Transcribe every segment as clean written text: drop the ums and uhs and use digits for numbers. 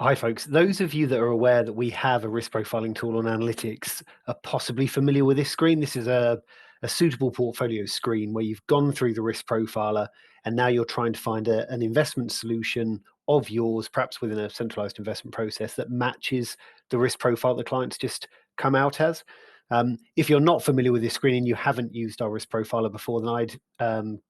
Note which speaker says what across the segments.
Speaker 1: Hi, folks. Those of you that are aware that we have a risk profiling tool on analytics are possibly familiar with this screen. This is a suitable portfolio screen where you've gone through the risk profiler and now you're trying to find an investment solution of yours, perhaps within a centralized investment process that matches the risk profile the client's just come out as. If you're not familiar with this screen and you haven't used our risk profiler before, then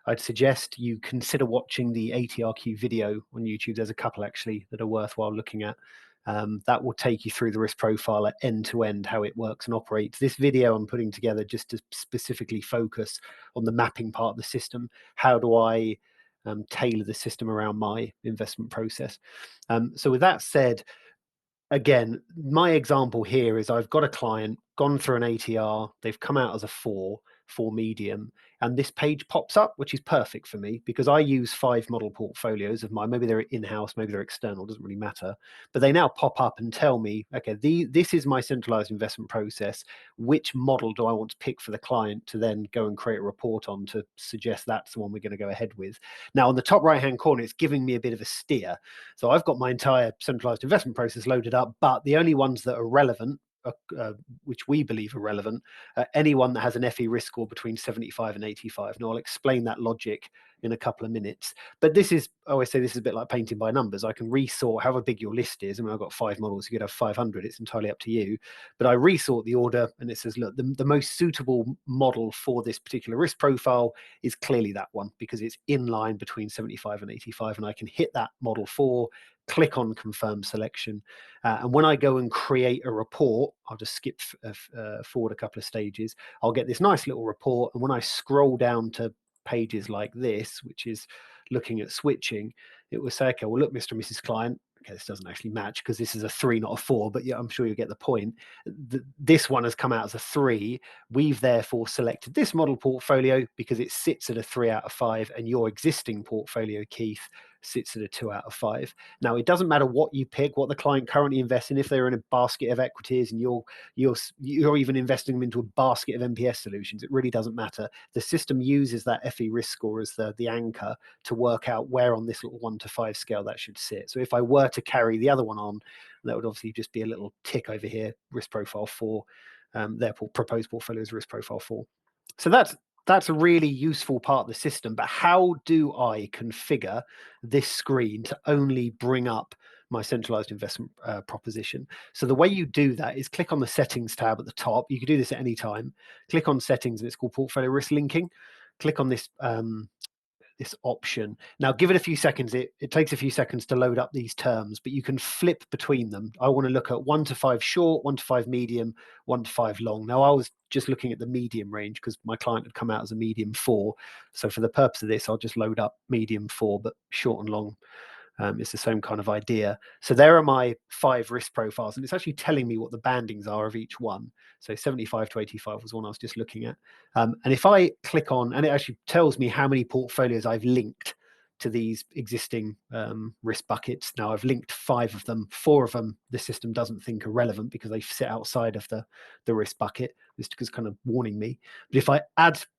Speaker 1: I'd suggest you consider watching the ATRQ video on YouTube. There's a couple actually that are worthwhile looking at. That will take you through the risk profiler end to end, how it works and operates. This video I'm putting together just to specifically focus on the mapping part of the system. How do I tailor the system around my investment process? So with that said, again, my example here is I've got a client gone through an ATR, they've come out as a four medium, and this page pops up, which is perfect for me because I use 5 model portfolios of mine. Maybe they're in-house, maybe they're external, doesn't really matter. But they now pop up and tell me, okay, this is my centralized investment process. Which model do I want to pick for the client to then go and create a report on to suggest that's the one we're going to go ahead with? Now, on the top right-hand corner, it's giving me a bit of a steer. So I've got my entire centralized investment process loaded up, but the only ones that are relevant, which we believe are relevant, anyone that has an FE risk score between 75 and 85. Now, I'll explain that logic in a couple of minutes. But this is, I always say this is a bit like painting by numbers. I can resort however big your list is. I mean, I've got 5 models, you could have 500. It's entirely up to you. But I resort the order and it says, look, the most suitable model for this particular risk profile is clearly that one because it's in line between 75 and 85. And I can hit that model for, click on confirm selection. And when I go and create a report, I'll just skip forward a couple of stages. I'll get this nice little report. And when I scroll down to pages like this, which is looking at switching, it will say, okay, well, look, Mr. and Mrs. Client, okay, this doesn't actually match because this is a 3, not a 4, but yeah, I'm sure you get the point. This one has come out as a 3. We've therefore selected this model portfolio because it sits at a 3 out of 5, and your existing portfolio, Keith, sits at a 2 out of 5. Now, it doesn't matter what you pick, what the client currently invests in. If they're in a basket of equities and you're even investing them into a basket of MPS solutions, it really doesn't matter. The system uses that FE risk score as the anchor to work out where on this little 1 to 5 scale that should sit. So if I were to carry the other one on, that would obviously just be a little tick over here, risk profile 4, their proposed portfolio is risk profile 4. So that's a really useful part of the system. But how do I configure this screen to only bring up my centralized investment proposition? So the way you do that is click on the settings tab at the top. You can do this at any time. Click on settings and it's called portfolio risk linking. Click on this option. Now, give it a few seconds. It takes a few seconds to load up these terms, but you can flip between them. I want to look at 1 to 5 short, 1 to 5 medium, 1 to 5 long. Now, I was just looking at the medium range because my client had come out as a medium 4. So for the purpose of this, I'll just load up medium 4, but short and long. It's the same kind of idea. So there are my 5 risk profiles, and it's actually telling me what the bandings are of each one. So 75 to 85 was one I was just looking at. And if I click on, and it actually tells me how many portfolios I've linked to these existing risk buckets. Now I've linked 5 of them. 4 of them the system doesn't think are relevant because they sit outside of the risk bucket. This is kind of warning me. But if I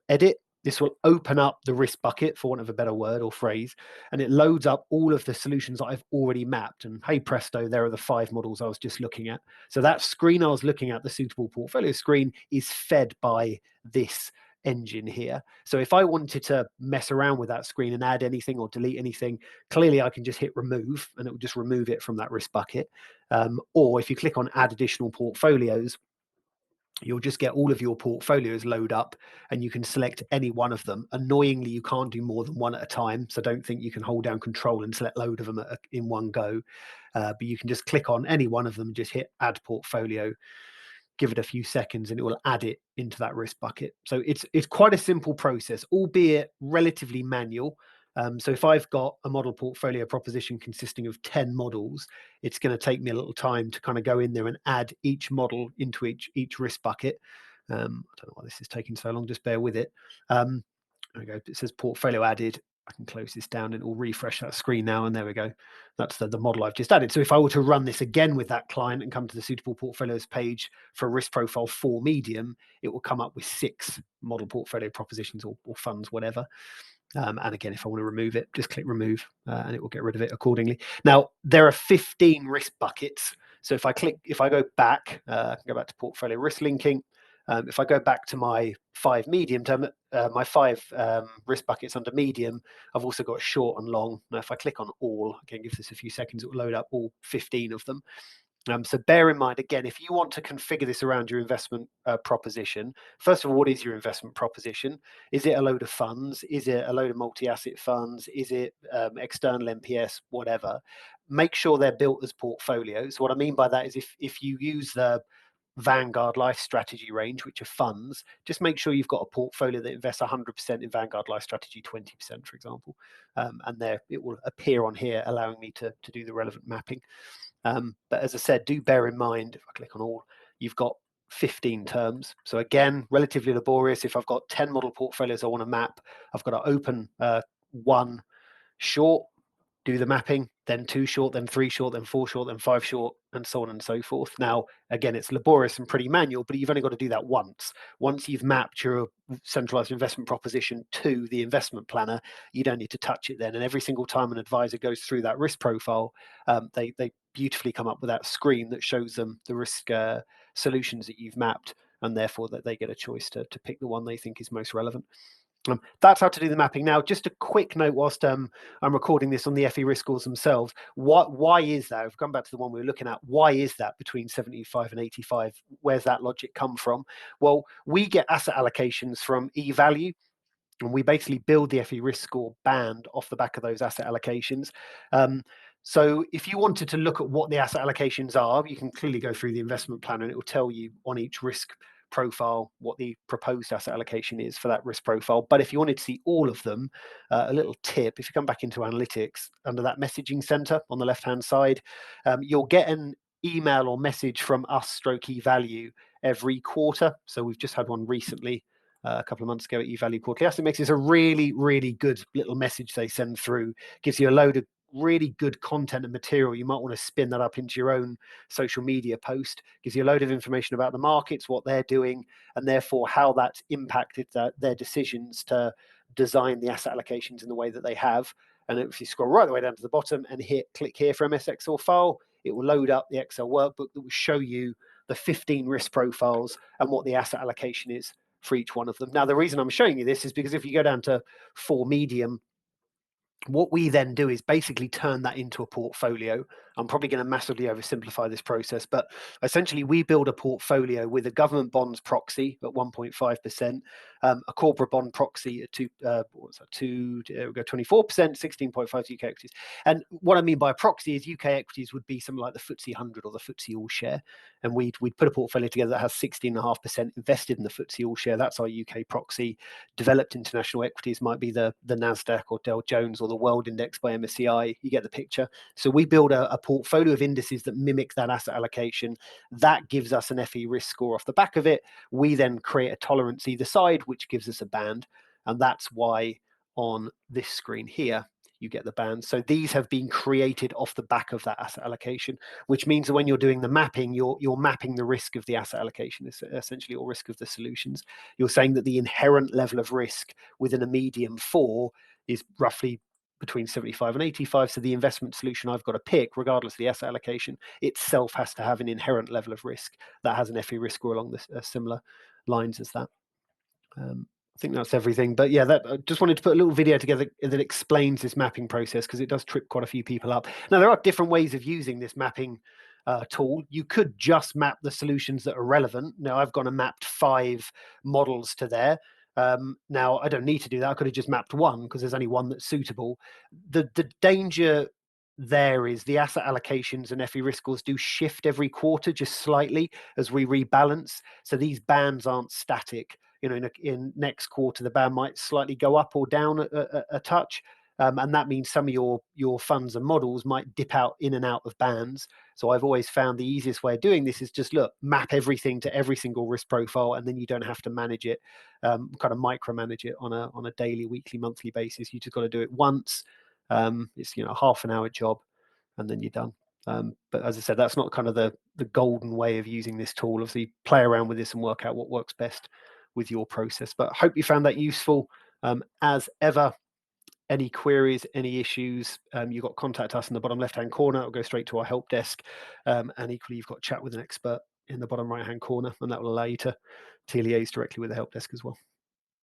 Speaker 1: edit, this will open up the risk bucket, for want of a better word or phrase, and it loads up all of the solutions that I've already mapped. And hey, presto, there are the 5 models I was just looking at. So that screen I was looking at, the suitable portfolio screen, is fed by this engine here. So if I wanted to mess around with that screen and add anything or delete anything, clearly I can just hit remove and it will just remove it from that risk bucket. Or if you click on add additional portfolios, you'll just get all of your portfolios load up and you can select any one of them. Annoyingly, you can't do more than one at a time. So don't think you can hold down control and select load of them in one go. But you can just click on any one of them and just hit add portfolio, give it a few seconds and it will add it into that risk bucket. So it's quite a simple process, albeit relatively manual. So if I've got a model portfolio proposition consisting of 10 models, it's going to take me a little time to kind of go in there and add each model into each risk bucket. I don't know why this is taking so long, just bear with it. There we go. It says portfolio added. I can close this down and it will refresh that screen now. And there we go. That's the model I've just added. So if I were to run this again with that client and come to the suitable portfolios page for risk profile 4 medium, it will come up with 6 model portfolio propositions or funds, whatever. And again, if I want to remove it, just click remove and it will get rid of it accordingly. Now, there are 15 risk buckets. So if I go back, I can go back to portfolio risk linking. If I go back to my 5 medium term, my 5 risk buckets under medium, I've also got short and long. Now, if I click on all, again, give this a few seconds, it will load up all 15 of them. So bear in mind, again, if you want to configure this around your investment proposition, first of all, what is your investment proposition? Is it a load of funds? Is it a load of multi-asset funds? Is it external MPS, whatever? Make sure they're built as portfolios. What I mean by that is if you use the Vanguard Life Strategy range, which are funds, just make sure you've got a portfolio that invests 100% in Vanguard Life Strategy, 20%, for example. And there it will appear on here, allowing me to do the relevant mapping. But as I said, do bear in mind, if I click on all, you've got 15 terms. So again, relatively laborious. If I've got 10 model portfolios I want to map, I've got to open one short, do the mapping, then 2 short, then 3 short, then 4 short, then 5 short, and so on and so forth. Now, again, it's laborious and pretty manual, but you've only got to do that once. Once you've mapped your centralized investment proposition to the investment planner, you don't need to touch it then. And every single time an advisor goes through that risk profile, they beautifully come up with that screen that shows them the risk solutions that you've mapped, and therefore that they get a choice to pick the one they think is most relevant. That's how to do the mapping. Now, just a quick note whilst I'm recording this on the FE risk scores themselves. Why is that? I've come back to the one we were looking at. Why is that between 75 and 85? Where's that logic come from? Well, we get asset allocations from eValue, and we basically build the FE risk score band off the back of those asset allocations. So if you wanted to look at what the asset allocations are, you can clearly go through the investment plan and it will tell you on each risk profile what the proposed asset allocation is for that risk profile. But if you wanted to see all of them, a little tip, if you come back into analytics under that messaging center on the left hand side, you'll get an email or message from us stroke eValue every quarter. So we've just had one recently a couple of months ago at eValue Quarterly Asset Mix. It's a really, really good little message they send through. Gives you a load of really good content and material. You might want to spin that up into your own social media post. Gives you a load of information about the markets, what they're doing, and therefore how that's impacted their decisions to design the asset allocations in the way that they have. And if you scroll right the way down to the bottom and click here for MS Excel file, it will load up the Excel workbook that will show you the 15 risk profiles and what the asset allocation is for each one of them. Now, the reason I'm showing you this is because if you go down to 4 medium, what we then do is basically turn that into a portfolio. I'm probably going to massively oversimplify this process, but essentially we build a portfolio with a government bonds proxy at 1.5%, a corporate bond proxy at 24%, 16.5 UK equities. And what I mean by proxy is UK equities would be something like the FTSE 100 or the FTSE All Share, and we'd put a portfolio together that has 16.5% invested in the FTSE All Share. That's our UK proxy. Developed international equities might be the Nasdaq or Dow Jones or the World Index by MSCI. You get the picture. So we build a portfolio of indices that mimic that asset allocation. That gives us an FE risk score off the back of it. We then create a tolerance either side, which gives us a band. And that's why on this screen here, you get the bands. So these have been created off the back of that asset allocation, which means that when you're doing the mapping, you're mapping the risk of the asset allocation, essentially, or risk of the solutions. You're saying that the inherent level of risk within a medium 4 is roughly between 75 and 85. So the investment solution I've got to pick, regardless of the asset allocation, itself has to have an inherent level of risk that has an FE risk score along the similar lines as that. I think that's everything. But yeah, I just wanted to put a little video together that explains this mapping process because it does trip quite a few people up. Now, there are different ways of using this mapping tool. You could just map the solutions that are relevant. Now, I've gone and mapped 5 models to there. Now, I don't need to do that. I could have just mapped one because there's only one that's suitable. The danger there is the asset allocations and FE risk scores do shift every quarter just slightly as we rebalance. So these bands aren't static. In next quarter, the band might slightly go up or down a touch. And that means some of your funds and models might dip out in and out of bands. So I've always found the easiest way of doing this is just map everything to every single risk profile, and then you don't have to manage it, kind of micromanage it on a daily, weekly, monthly basis. You just got to do it once. It's a half an hour job, and then you're done. But as I said, that's not kind of the golden way of using this tool. Obviously, play around with this and work out what works best with your process. But I hope you found that useful. As ever, any queries, any issues, you've got contact us in the bottom left-hand corner. It'll go straight to our help desk. And equally, you've got chat with an expert in the bottom right-hand corner, and that will allow you to liaise directly with the help desk as well.